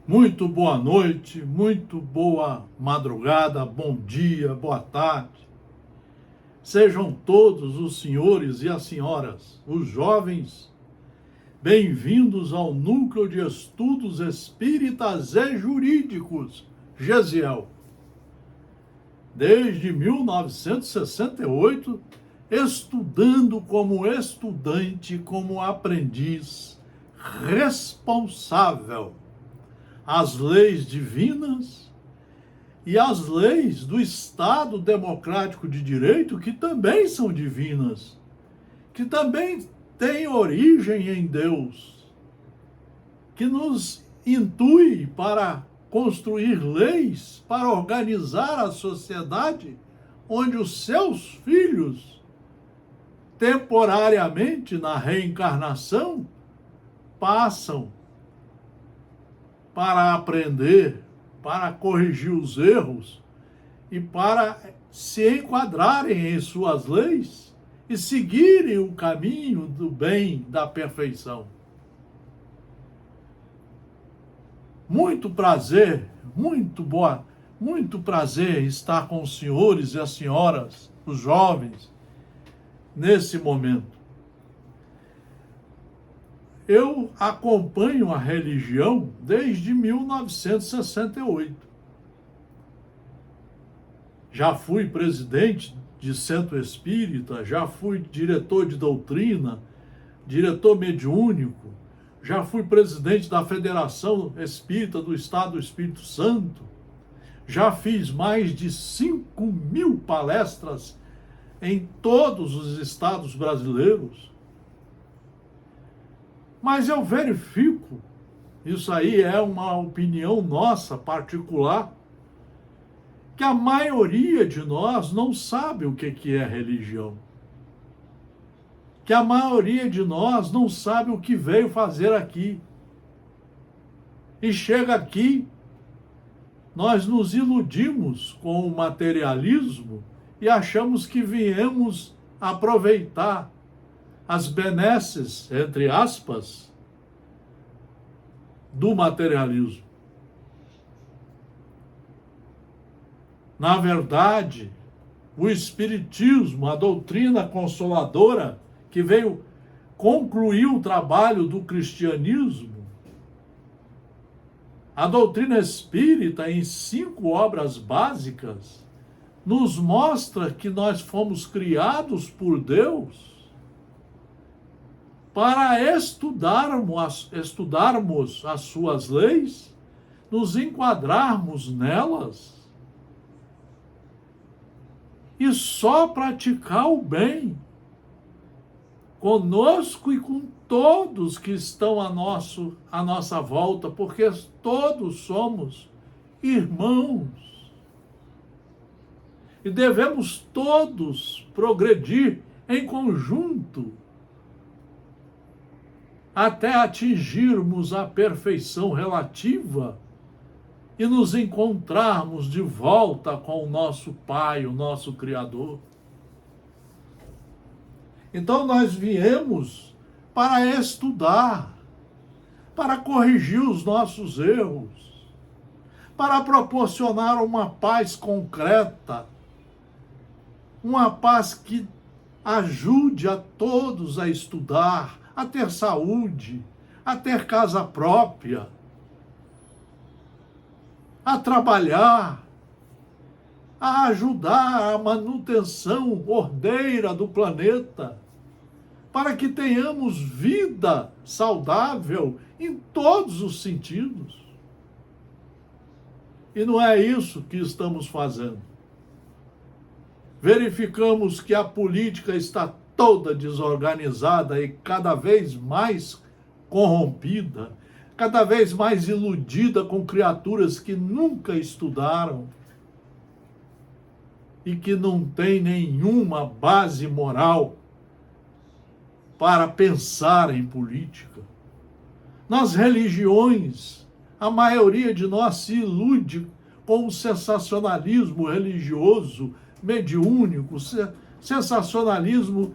Muito boa noite, muito boa madrugada, bom dia, boa tarde. Sejam todos os senhores e as senhoras, os jovens, bem-vindos ao Núcleo de Estudos Espíritas e Jurídicos, GESIEL. Desde 1968, estudando como estudante, como aprendiz responsável as leis divinas e as leis do Estado Democrático de Direito, que também são divinas, que também têm origem em Deus, que nos intui para construir leis, para organizar a sociedade onde os seus filhos, temporariamente na reencarnação, passam para aprender, para corrigir os erros e para se enquadrarem em suas leis e seguirem o caminho do bem, da perfeição. Muito prazer, muito prazer estar com os senhores e as senhoras, os jovens, nesse momento. Eu acompanho a religião desde 1968. Já fui presidente de centro espírita, já fui diretor de doutrina, diretor mediúnico, já fui presidente da Federação Espírita do Estado do Espírito Santo, já fiz mais de 5.000 palestras em todos os estados brasileiros. Mas eu verifico, isso aí é uma opinião nossa particular, que a maioria de nós não sabe o que é religião. Que a maioria de nós não sabe o que veio fazer aqui. E chega aqui, nós nos iludimos com o materialismo e achamos que viemos aproveitar as benesses, entre aspas, do materialismo. Na verdade, o Espiritismo, a doutrina consoladora, que veio concluir o trabalho do cristianismo, a doutrina espírita, em 5 obras básicas, nos mostra que nós fomos criados por Deus para estudarmos as suas leis, nos enquadrarmos nelas e só praticar o bem conosco e com todos que estão à nossa volta, porque todos somos irmãos e devemos todos progredir em conjunto até atingirmos a perfeição relativa e nos encontrarmos de volta com o nosso Pai, o nosso Criador. Então nós viemos para estudar, para corrigir os nossos erros, para proporcionar uma paz concreta, uma paz que ajude a todos a estudar, a ter saúde, a ter casa própria, a trabalhar, a ajudar a manutenção ordeira do planeta, para que tenhamos vida saudável em todos os sentidos. E não é isso que estamos fazendo. Verificamos que a política está toda desorganizada e cada vez mais corrompida, cada vez mais iludida com criaturas que nunca estudaram e que não têm nenhuma base moral para pensar em política. Nas religiões, a maioria de nós se ilude com o sensacionalismo religioso, mediúnico, sensacionalismo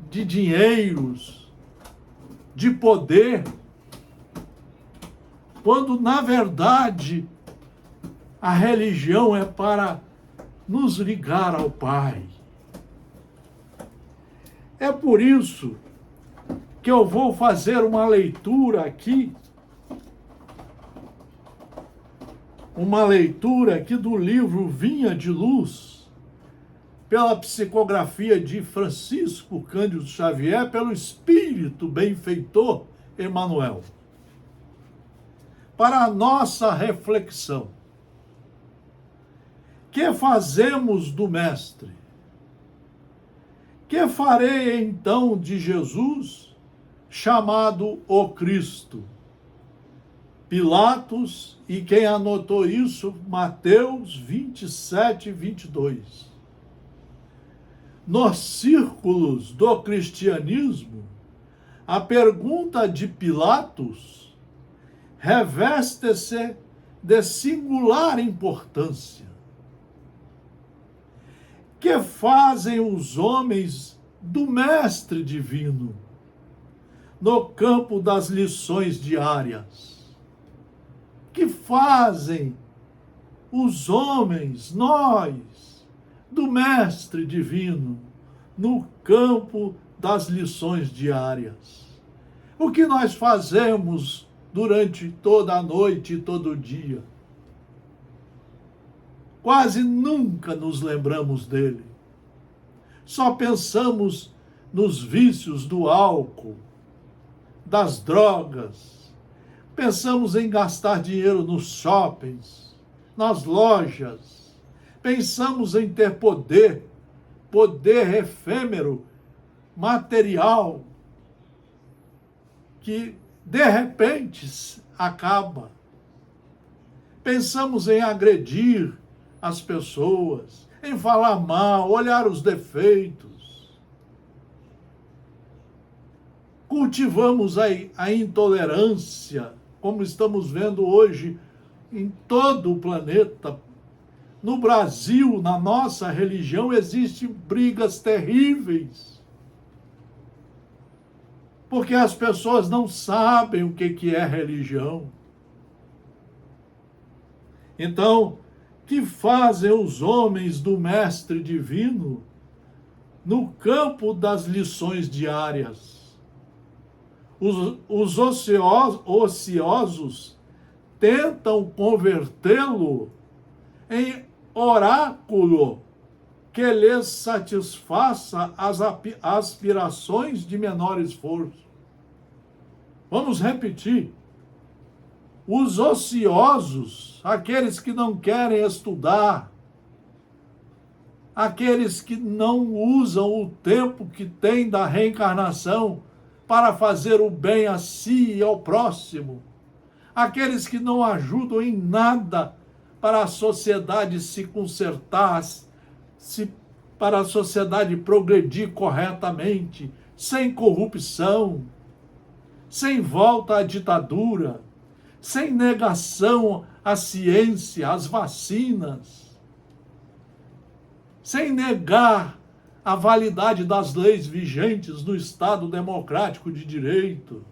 de dinheiros, de poder, quando na verdade a religião é para nos ligar ao Pai. É por isso que eu vou fazer uma leitura aqui, do livro Vinha de Luz, pela psicografia de Francisco Cândido Xavier, pelo Espírito Benfeitor Emmanuel. Para a nossa reflexão, que fazemos do Mestre? Que farei então de Jesus, chamado o Cristo? Pilatos, e quem anotou isso, Mateus 27, 22. Nos círculos do cristianismo, a pergunta de Pilatos reveste-se de singular importância. Que fazem os homens do Mestre Divino no campo das lições diárias? Que fazem os homens, nós, do Mestre Divino, no campo das lições diárias? O que nós fazemos durante toda a noite e todo o dia? Quase nunca nos lembramos dele. Só pensamos nos vícios do álcool, das drogas. Pensamos em gastar dinheiro nos shoppings, nas lojas. Pensamos em ter poder efêmero, material, que de repente acaba. Pensamos em agredir as pessoas, em falar mal, olhar os defeitos. Cultivamos a intolerância, como estamos vendo hoje em todo o planeta. No Brasil, na nossa religião, existem brigas terríveis, porque as pessoas não sabem o que é religião. Então, que fazem os homens do Mestre Divino no campo das lições diárias? Os ociosos tentam convertê-lo em oráculo que lhes satisfaça as aspirações de menor esforço. Vamos repetir. Os ociosos, aqueles que não querem estudar, aqueles que não usam o tempo que têm da reencarnação para fazer o bem a si e ao próximo, aqueles que não ajudam em nada para a sociedade se consertar, para a sociedade progredir corretamente, sem corrupção, sem volta à ditadura, sem negação à ciência, às vacinas, sem negar a validade das leis vigentes no Estado democrático de direito.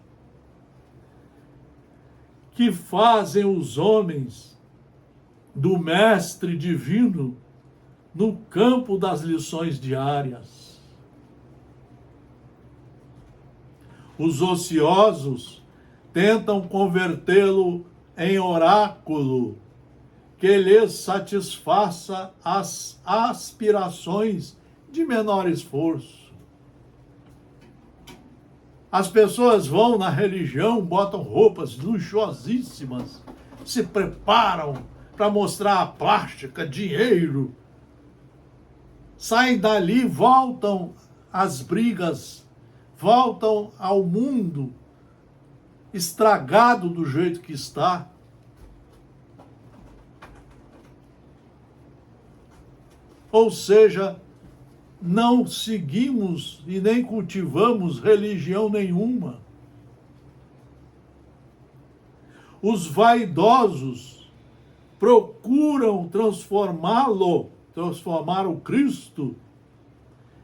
Que fazem os homens do Mestre Divino no campo das lições diárias? Os ociosos tentam convertê-lo em oráculo que lhes satisfaça as aspirações de menor esforço. As pessoas vão na religião, botam roupas luxuosíssimas, se preparam para mostrar a plástica, dinheiro. Saem dali, voltam às brigas, voltam ao mundo estragado do jeito que está. Ou seja, não seguimos e nem cultivamos religião nenhuma. Os vaidosos procuram transformar o Cristo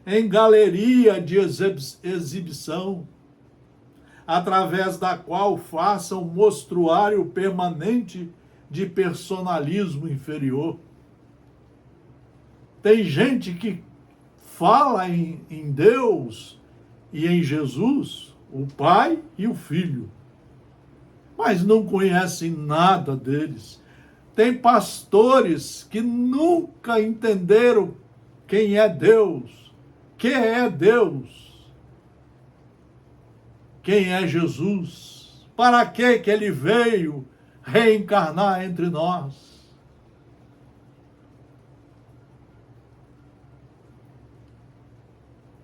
em galeria de exibição. através da qual façam um mostruário permanente de personalismo inferior. Tem gente que fala em Deus e em Jesus, o Pai e o Filho, mas não conhecem nada deles. Tem pastores que nunca entenderam quem é Deus, quem é Jesus, para que ele veio reencarnar entre nós.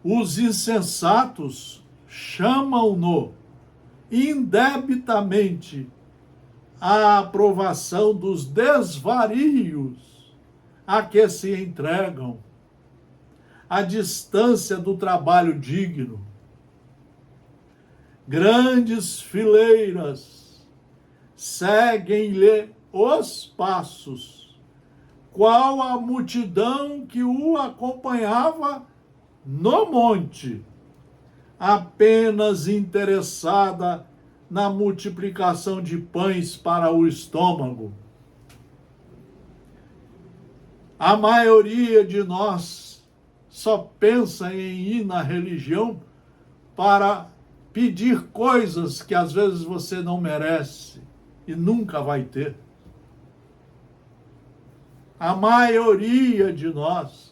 Os insensatos chamam-no indebitamente à aprovação dos desvarios a que se entregam, à distância do trabalho digno. Grandes fileiras seguem-lhe os passos, qual a multidão que o acompanhava no monte, apenas interessada na multiplicação de pães para o estômago. A maioria de nós só pensa em ir na religião para pedir coisas que às vezes você não merece e nunca vai ter. A maioria de nós,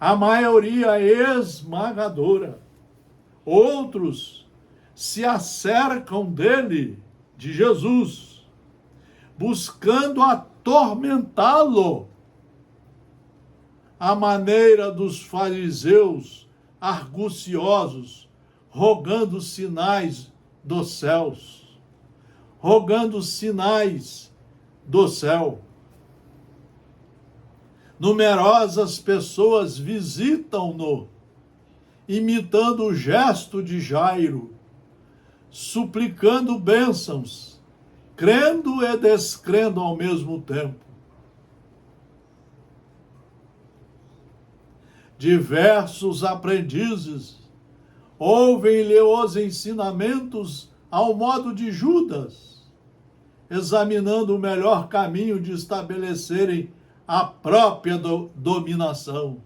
a maioria esmagadora, outros se acercam dele, de Jesus, buscando atormentá-lo, à maneira dos fariseus arguciosos, rogando sinais dos céus, rogando sinais do céu. Numerosas pessoas visitam-no, imitando o gesto de Jairo, suplicando bênçãos, crendo e descrendo ao mesmo tempo. Diversos aprendizes ouvem-lhe os ensinamentos ao modo de Judas, examinando o melhor caminho de estabelecerem a própria dominação.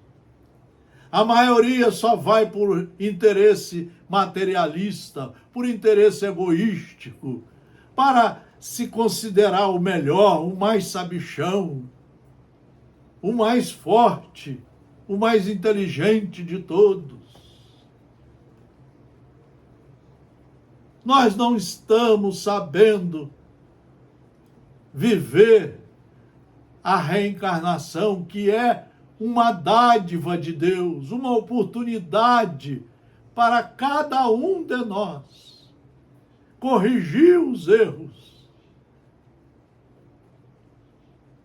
A maioria só vai por interesse materialista, por interesse egoístico, para se considerar o melhor, o mais sabichão, o mais forte, o mais inteligente de todos. Nós não estamos sabendo viver a reencarnação, que é uma dádiva de Deus, uma oportunidade para cada um de nós corrigir os erros,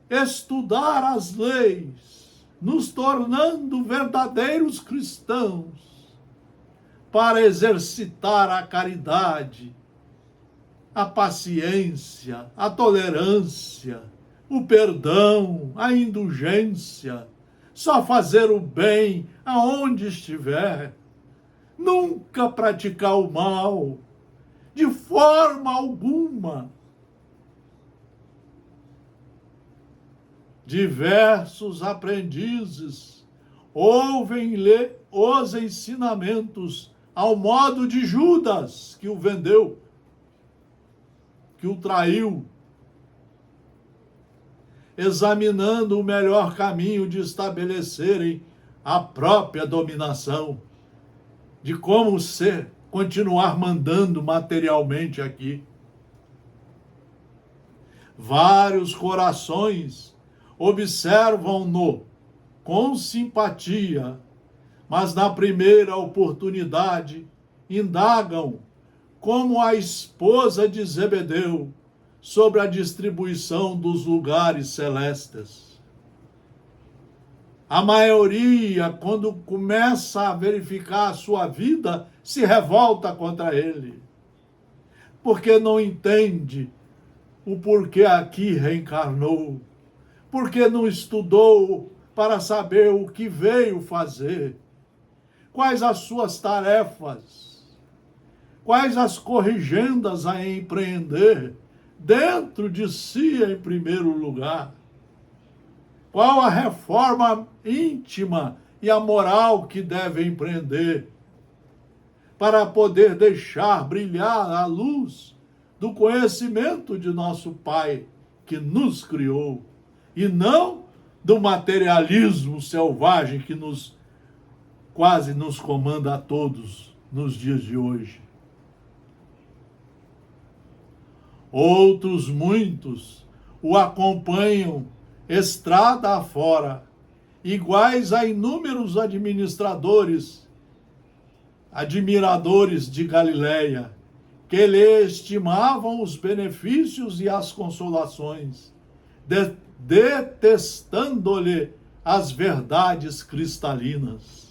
estudar as leis, nos tornando verdadeiros cristãos, para exercitar a caridade, a paciência, a tolerância, o perdão, a indulgência, só fazer o bem aonde estiver, nunca praticar o mal, de forma alguma. Diversos aprendizes ouvem-lhe os ensinamentos ao modo de Judas, que o vendeu, que o traiu, examinando o melhor caminho de estabelecerem a própria dominação, de como continuar mandando materialmente aqui. Vários corações observam-no com simpatia, mas na primeira oportunidade indagam, como a esposa de Zebedeu, sobre a distribuição dos lugares celestes. A maioria, quando começa a verificar a sua vida, se revolta contra ele, porque não entende o porquê aqui reencarnou, porque não estudou para saber o que veio fazer, quais as suas tarefas, quais as corrigendas a empreender dentro de si em primeiro lugar, qual a reforma íntima e a moral que deve empreender para poder deixar brilhar a luz do conhecimento de nosso Pai que nos criou, e não do materialismo selvagem que quase nos comanda a todos nos dias de hoje. Outros muitos o acompanham estrada afora, iguais a inúmeros admiradores de Galileia, que lhe estimavam os benefícios e as consolações, detestando-lhe as verdades cristalinas.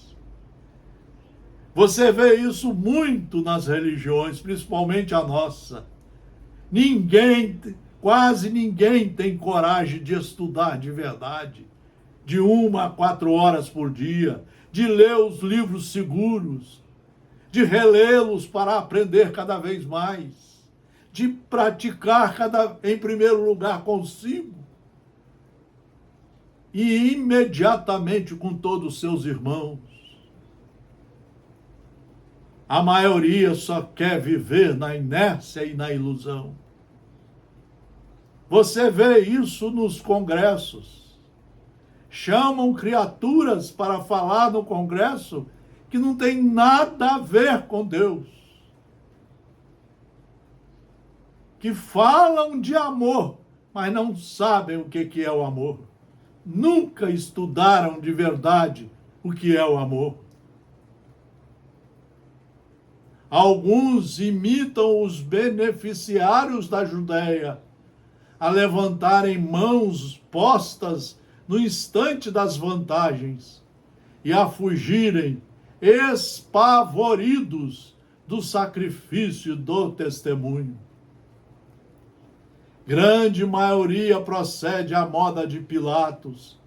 Você vê isso muito nas religiões, principalmente a nossa. Quase ninguém tem coragem de estudar de verdade, de 1 a 4 horas por dia, de ler os livros seguros, de relê-los para aprender cada vez mais, de praticar em primeiro lugar consigo e imediatamente com todos os seus irmãos. A maioria só quer viver na inércia e na ilusão. Você vê isso nos congressos. Chamam criaturas para falar no congresso que não tem nada a ver com Deus. Que falam de amor, mas não sabem o que é o amor. Nunca estudaram de verdade o que é o amor. Alguns imitam os beneficiários da Judéia a levantarem mãos postas no instante das vantagens e a fugirem espavoridos do sacrifício do testemunho. Grande maioria procede à moda de Pilatos,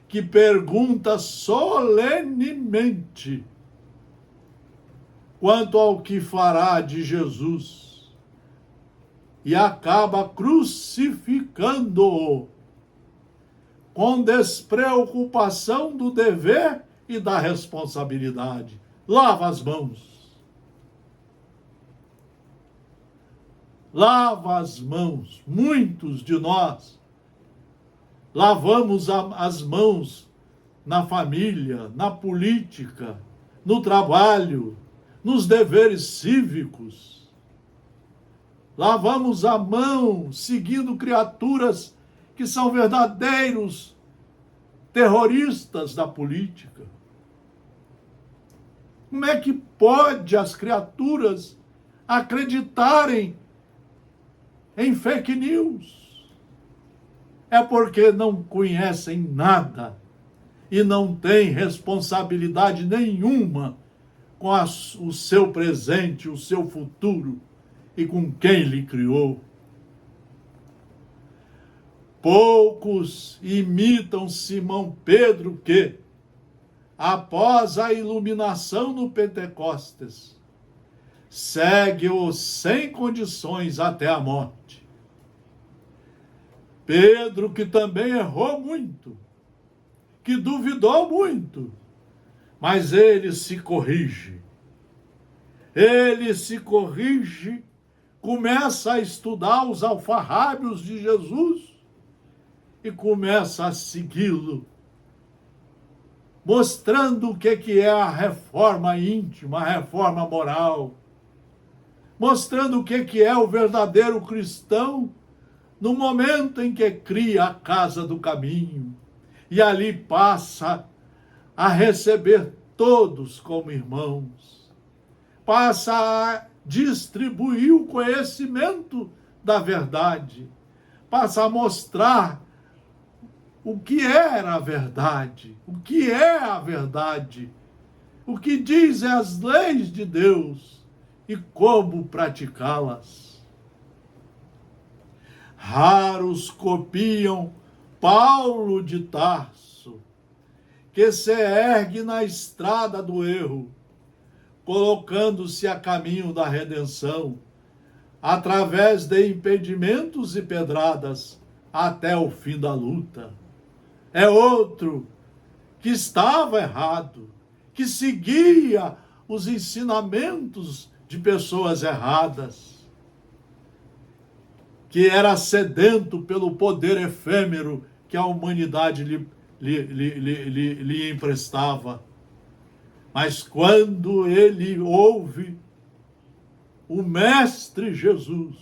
que pergunta solenemente quanto ao que fará de Jesus e acaba crucificando-o com despreocupação do dever e da responsabilidade. Lava as mãos. Lava as mãos. Muitos de nós lavamos as mãos na família, na política, no trabalho, nos deveres cívicos. Lavamos a mão seguindo criaturas que são verdadeiros terroristas da política. Como é que pode as criaturas acreditarem em fake news? É porque não conhecem nada e não têm responsabilidade nenhuma com o seu presente, o seu futuro e com quem lhe criou. Poucos imitam Simão Pedro que, após a iluminação no Pentecostes, segue-o sem condições até a morte. Pedro, que também errou muito, que duvidou muito, mas ele se corrige. Ele se corrige, começa a estudar os alfarrábios de Jesus e começa a segui-lo, mostrando o que é a reforma íntima, a reforma moral, mostrando o que é o verdadeiro cristão no momento em que cria a casa do caminho e ali passa a receber todos como irmãos, passa a distribuir o conhecimento da verdade, passa a mostrar o que era a verdade, o que é a verdade, o que dizem as leis de Deus e como praticá-las. Raros copiam Paulo de Tarso, que se ergue na estrada do erro colocando-se a caminho da redenção, através de impedimentos e pedradas, até o fim da luta. É outro que estava errado, que seguia os ensinamentos de pessoas erradas, que era sedento pelo poder efêmero que a humanidade lhe emprestava. Mas quando ele ouve o Mestre Jesus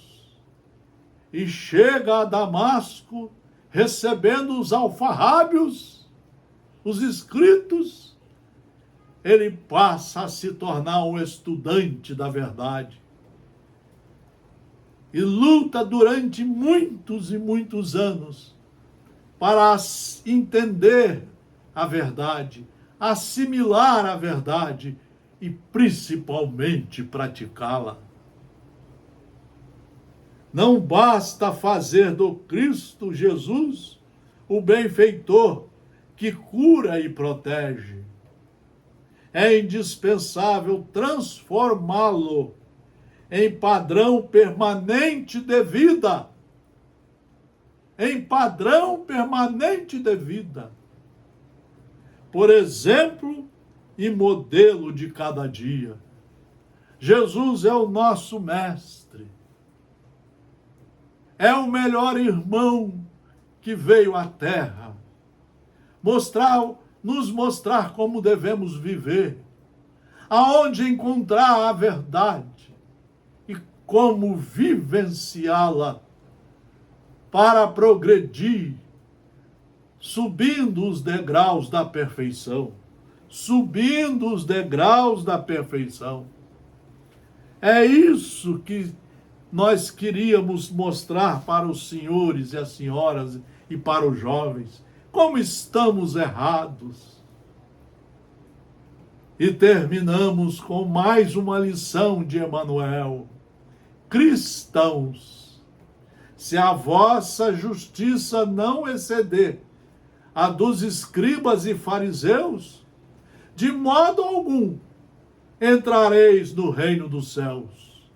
e chega a Damasco, recebendo os alfarrábios, os escritos, ele passa a se tornar um estudante da verdade. E luta durante muitos e muitos anos para entender a verdade, assimilar a verdade e principalmente praticá-la. Não basta fazer do Cristo Jesus o benfeitor que cura e protege. É indispensável transformá-lo em padrão permanente de vida. Em padrão permanente de vida. Por exemplo e modelo de cada dia. Jesus é o nosso mestre. É o melhor irmão que veio à terra. Nos mostrar como devemos viver. Aonde encontrar a verdade. E como vivenciá-la para progredir, subindo os degraus da perfeição. Subindo os degraus da perfeição. É isso que nós queríamos mostrar para os senhores e as senhoras e para os jovens. Como estamos errados. E terminamos com mais uma lição de Emmanuel. Cristãos, se a vossa justiça não exceder a dos escribas e fariseus, de modo algum entrareis no reino dos céus.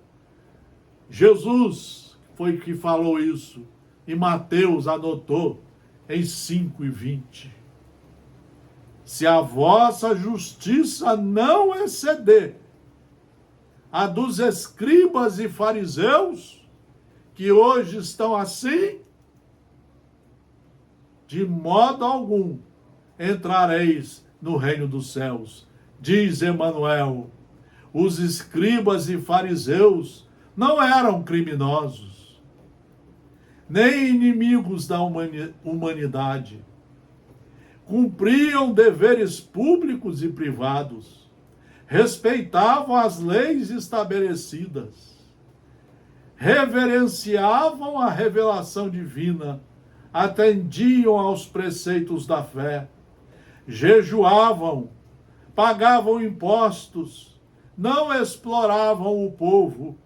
Jesus foi que falou isso, e Mateus anotou em 5:20. Se a vossa justiça não exceder a dos escribas e fariseus, que hoje estão assim, de modo algum entrareis no reino dos céus. Diz Emmanuel, os escribas e fariseus não eram criminosos, nem inimigos da humanidade. Cumpriam deveres públicos e privados, respeitavam as leis estabelecidas, reverenciavam a revelação divina, atendiam aos preceitos da fé, jejuavam, pagavam impostos, não exploravam o povo.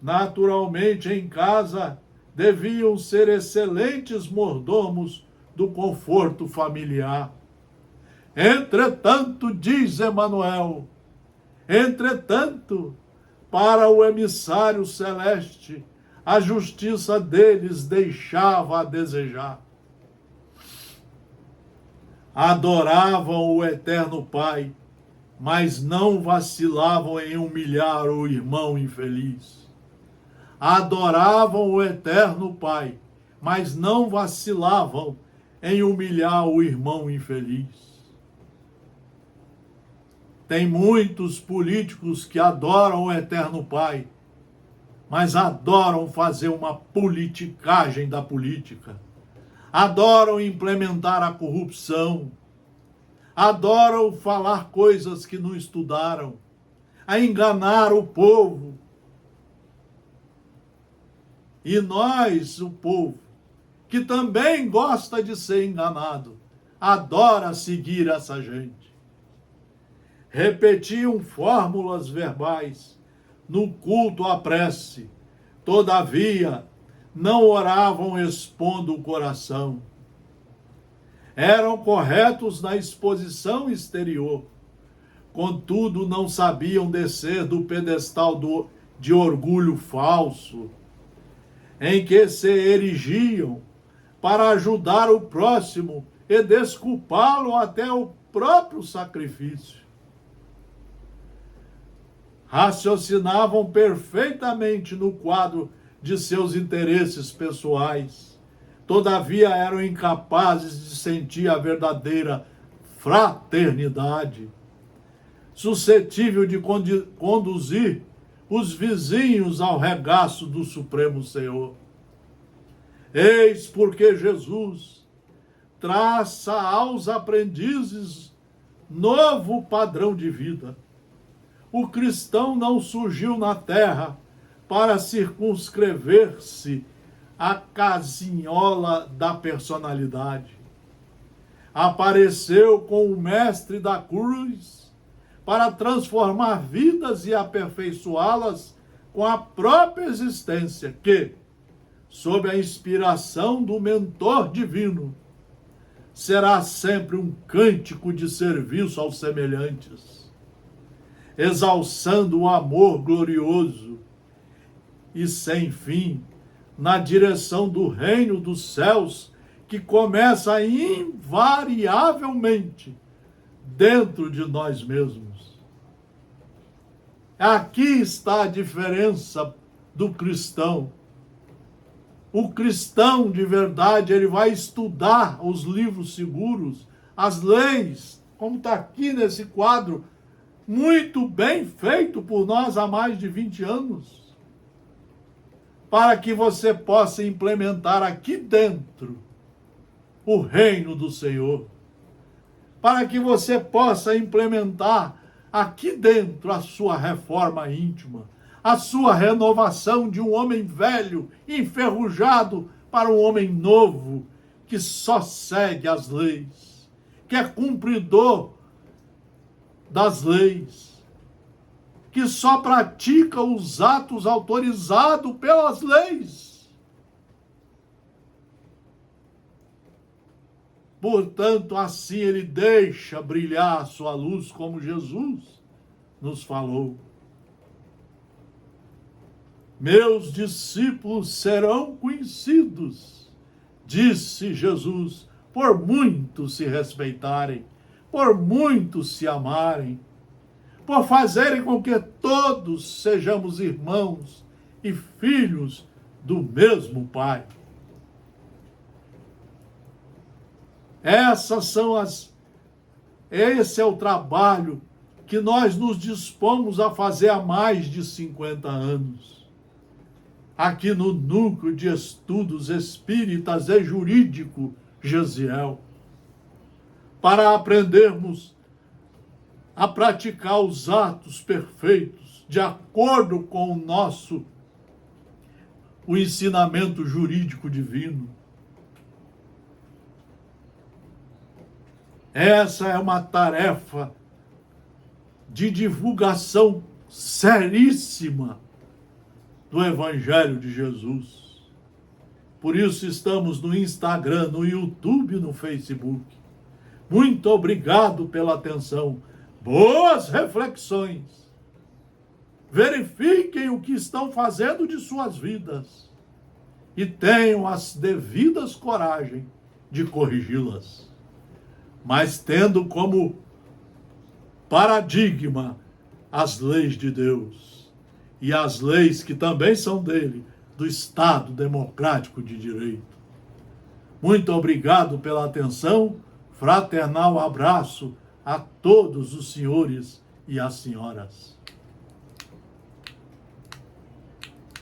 Naturalmente, em casa, deviam ser excelentes mordomos do conforto familiar. Entretanto, diz Emmanuel, entretanto, para o emissário celeste, a justiça deles deixava a desejar. Adoravam o eterno Pai, mas não vacilavam em humilhar o irmão infeliz. Adoravam o eterno Pai, mas não vacilavam em humilhar o irmão infeliz. Tem muitos políticos que adoram o eterno Pai, mas adoram fazer uma politicagem da política. Adoram implementar a corrupção. Adoram falar coisas que não estudaram. A enganar o povo. E nós, o povo, que também gosta de ser enganado, adora seguir essa gente. Repetiam fórmulas verbais no culto à prece, todavia não oravam expondo o coração. Eram corretos na exposição exterior, contudo não sabiam descer do pedestal de orgulho falso, em que se erigiam para ajudar o próximo e desculpá-lo até o próprio sacrifício. Raciocinavam perfeitamente no quadro de seus interesses pessoais, todavia eram incapazes de sentir a verdadeira fraternidade, suscetível de conduzir os vizinhos ao regaço do Supremo Senhor. Eis porque Jesus traça aos aprendizes novo padrão de vida. O cristão não surgiu na terra para circunscrever-se à casinhola da personalidade. Apareceu com o mestre da cruz para transformar vidas e aperfeiçoá-las com a própria existência que, sob a inspiração do mentor divino, será sempre um cântico de serviço aos semelhantes, exalçando o amor glorioso e sem fim na direção do reino dos céus, que começa invariavelmente dentro de nós mesmos. Aqui está a diferença do cristão. O cristão de verdade, ele vai estudar os livros seguros, as leis, como está aqui nesse quadro, muito bem feito por nós há mais de 20 anos, para que você possa implementar aqui dentro o reino do Senhor, para que você possa implementar aqui dentro a sua reforma íntima, a sua renovação de um homem velho, enferrujado, para um homem novo, que só segue as leis, que é cumpridor das leis, que só pratica os atos autorizados pelas leis. Portanto, assim ele deixa brilhar a sua luz, como Jesus nos falou. Meus discípulos serão conhecidos, disse Jesus, por muitos se respeitarem, por muitos se amarem, por fazerem com que todos sejamos irmãos e filhos do mesmo Pai. Esse é o trabalho que nós nos dispomos a fazer há mais de 50 anos. Aqui no Núcleo de Estudos Espíritas e Jurídico Gesiel, para aprendermos a praticar os atos perfeitos de acordo com o ensinamento jurídico divino. Essa é uma tarefa de divulgação seríssima do Evangelho de Jesus. Por isso estamos no Instagram, no YouTube, no Facebook. Muito obrigado pela atenção. Boas reflexões. Verifiquem o que estão fazendo de suas vidas e tenham as devidas coragem de corrigi-las, mas tendo como paradigma as leis de Deus e as leis que também são dele, do Estado Democrático de Direito. Muito obrigado pela atenção, fraternal abraço a todos os senhores e as senhoras.